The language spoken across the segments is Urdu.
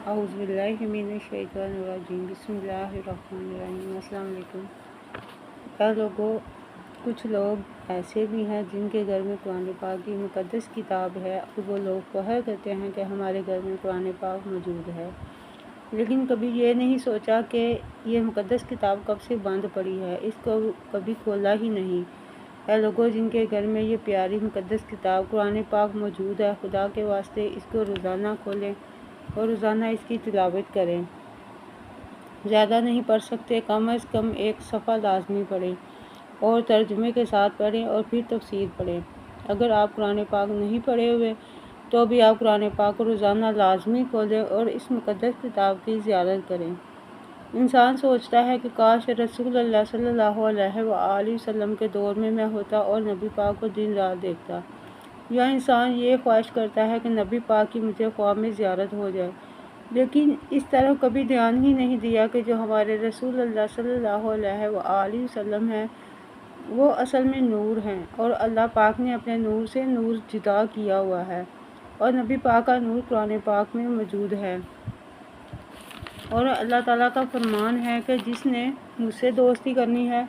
اعوذ باللہ من الشیطان الرجیم بسم اللہ الرحمن الرحیم۔ السلام علیکم۔ اے لوگوں، کچھ لوگ ایسے بھی ہیں جن کے گھر میں قرآن پاک کی مقدس کتاب ہے اور وہ لوگ فخر کرتے ہیں کہ ہمارے گھر میں قرآن پاک موجود ہے، لیکن کبھی یہ نہیں سوچا کہ یہ مقدس کتاب کب سے بند پڑی ہے، اس کو کبھی کھولا ہی نہیں۔ اے لوگوں، جن کے گھر میں یہ پیاری مقدس کتاب قرآن پاک موجود ہے، خدا کے واسطے اس کو روزانہ کھولیں اور روزانہ اس کی تلاوت کریں۔ زیادہ نہیں پڑھ سکتے، کم از کم ایک صفحہ لازمی پڑھیں اور ترجمے کے ساتھ پڑھیں اور پھر تفسیر پڑھیں۔ اگر آپ قرآن پاک نہیں پڑھے ہوئے تو بھی آپ قرآن پاک کو روزانہ لازمی کھولیں اور اس مقدس کتاب کی زیارت کریں۔ انسان سوچتا ہے کہ کاش رسول اللہ صلی اللہ علیہ وآلہ وسلم کے دور میں میں ہوتا اور نبی پاک کو دن رات دیکھتا، یا انسان یہ خواہش کرتا ہے کہ نبی پاک کی مجھے خواب میں زیارت ہو جائے، لیکن اس طرف کبھی دھیان ہی نہیں دیا کہ جو ہمارے رسول اللہ صلی اللہ علیہ وآلہ وسلم ہیں وہ اصل میں نور ہیں، اور اللہ پاک نے اپنے نور سے نور جدا کیا ہوا ہے، اور نبی پاک کا نور قرآن پاک میں موجود ہے۔ اور اللہ تعالیٰ کا فرمان ہے کہ جس نے مجھ سے دوستی کرنی ہے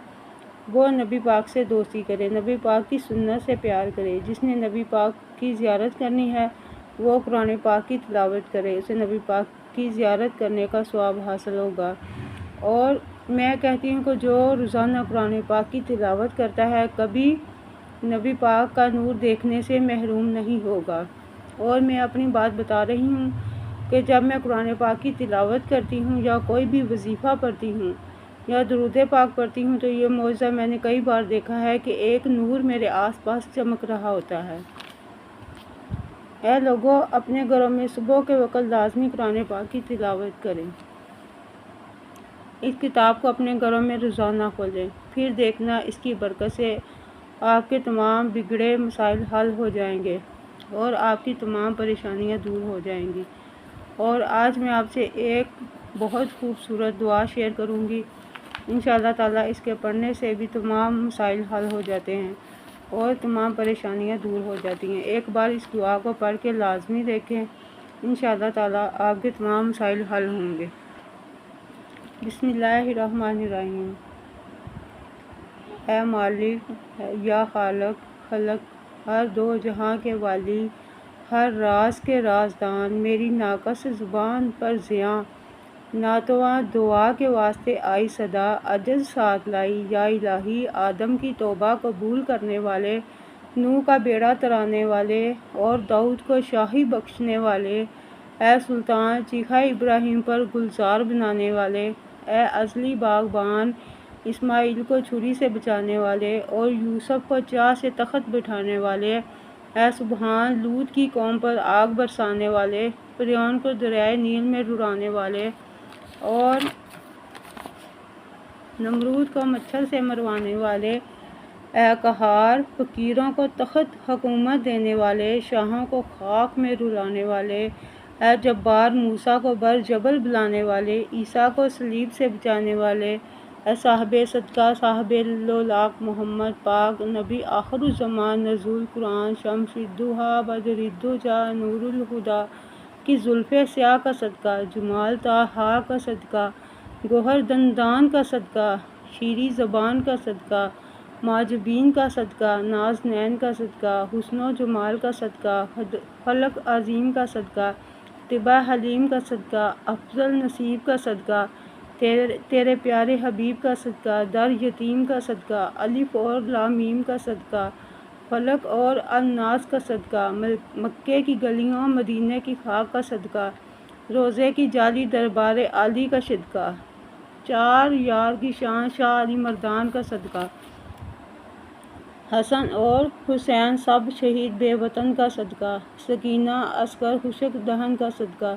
وہ نبی پاک سے دوستی کرے، نبی پاک کی سنت سے پیار کرے۔ جس نے نبی پاک کی زیارت کرنی ہے وہ قرآن پاک کی تلاوت کرے، اسے نبی پاک کی زیارت کرنے کا ثواب حاصل ہوگا۔ اور میں کہتی ہوں کہ جو روزانہ قرآن پاک کی تلاوت کرتا ہے کبھی نبی پاک کا نور دیکھنے سے محروم نہیں ہوگا۔ اور میں اپنی بات بتا رہی ہوں کہ جب میں قرآن پاک کی تلاوت کرتی ہوں یا کوئی بھی وظیفہ پڑھتی ہوں یا درود پاک پڑھتی ہوں تو یہ معجزہ میں نے کئی بار دیکھا ہے کہ ایک نور میرے آس پاس چمک رہا ہوتا ہے۔ اے لوگوں، اپنے گھروں میں صبح کے وقت لازمی قرآن پاک کی تلاوت کریں۔ اس کتاب کو اپنے گھروں میں روزانہ کھولیں، پھر دیکھنا اس کی برکت سے آپ کے تمام بگڑے مسائل حل ہو جائیں گے اور آپ کی تمام پریشانیاں دور ہو جائیں گی۔ اور آج میں آپ سے ایک بہت خوبصورت دعا شیئر کروں گی، انشاءاللہ تعالیٰ اس کے پڑھنے سے بھی تمام مسائل حل ہو جاتے ہیں اور تمام پریشانیاں دور ہو جاتی ہیں۔ ایک بار اس دعا کو پڑھ کے لازمی دیکھیں، انشاءاللہ تعالیٰ آپ کے تمام مسائل حل ہوں گے۔ بسم اللہ الرحمن الرحیم۔ اے مالک یا خالق، خلق ہر دو جہاں کے والی، ہر راز کے رازدان، میری ناقص زبان پر زیاں ناتواں دعا کے واسطے آئی صدا، عجز ساتھ لائی یا الہی۔ آدم کی توبہ قبول کرنے والے، نوح کا بیڑا ترانے والے اور داؤد کو شاہی بخشنے والے، اے سلطان چیخا ابراہیم پر گلزار بنانے والے، اے ازلی باغبان اسماعیل کو چھری سے بچانے والے اور یوسف کو چاہ سے تخت بٹھانے والے، اے سبحان لوط کی قوم پر آگ برسانے والے، فرعون کو دریائے نیل میں رلانے والے اور نمرود کو مچھر سے مروانے والے، اے قہار فقیروں کو تخت حکومت دینے والے، شاہوں کو خاک میں رلانے والے، اے جبار موسیٰ کو بر جبل بلانے والے، عیسیٰ کو صلیب سے بچانے والے، اے صاحب صدقہ صاحب لولاق محمد پاک نبی آخر الزمان، نزول قرآن، شمس الضحیٰ بدر الدجیٰ نور الہدیٰ کی زلف سیاہ کا صدقہ، جمال طہٰ کا صدقہ، گوہر دندان کا صدقہ، شیریں زبان کا صدقہ، معجبین کا صدقہ، نازنین کا صدقہ، حسن و جمال کا صدقہ، خلق عظیم کا صدقہ، طبع حلیم کا صدقہ، افضل نصیب کا صدقہ، تیرے پیارے حبیب کا صدقہ، در یتیم کا صدقہ، الف اور لام میم کا صدقہ، فلق اور الناس کا صدقہ، مکے کی گلیوں مدینے کی خاک کا صدقہ، روضے کی جالی دربار عالی کا صدقہ، چار یار کی شان شاہ علی مردان کا صدقہ، حسن اور حسین سب شہید بے وطن کا صدقہ، سکینہ اصغر خشک دہن کا صدقہ،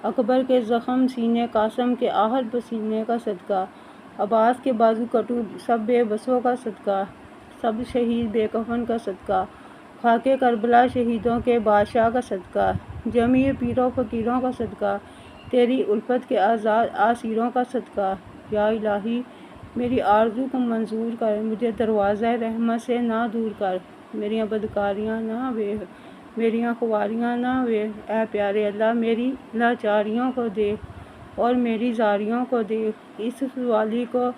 اکبر کے زخم سینے قاسم کے آہت پسینے کا صدقہ، عباس کے بازو کٹو سب بے بسوں کا صدقہ، سب شہید بے کفن کا صدقہ، خاک کربلا شہیدوں کے بادشاہ کا صدقہ، جمیع پیروں فقیروں کا صدقہ، تیری الفت کے آزاد اسیروں کا صدقہ۔ یا الہی میری آرزو کو منظور کر، مجھے دروازہ رحمت سے نہ دور کر، میری بدکاریاں نہ میری خواریاں نہ ہوئے۔ اے پیارے اللہ میری لاچاریوں کو دیکھ اور میری زاریوں کو دیکھ۔ اس سوالی کو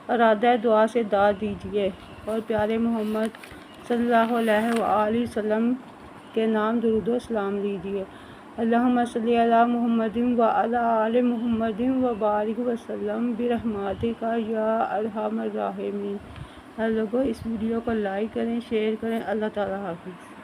ارادہ دعا سے داد دیجیے اور پیارے محمد صلی اللہ علیہ وآلہ وسلم کے نام درود و سلام لیجیے۔ اللہم صلی علی محمد وعلی آل محمد وبارک وسلم برحمتک یا ارحم الراحمین۔ لوگوں اس ویڈیو کو لائک کریں، شیئر کریں۔ اللہ تعالیٰ حافظ۔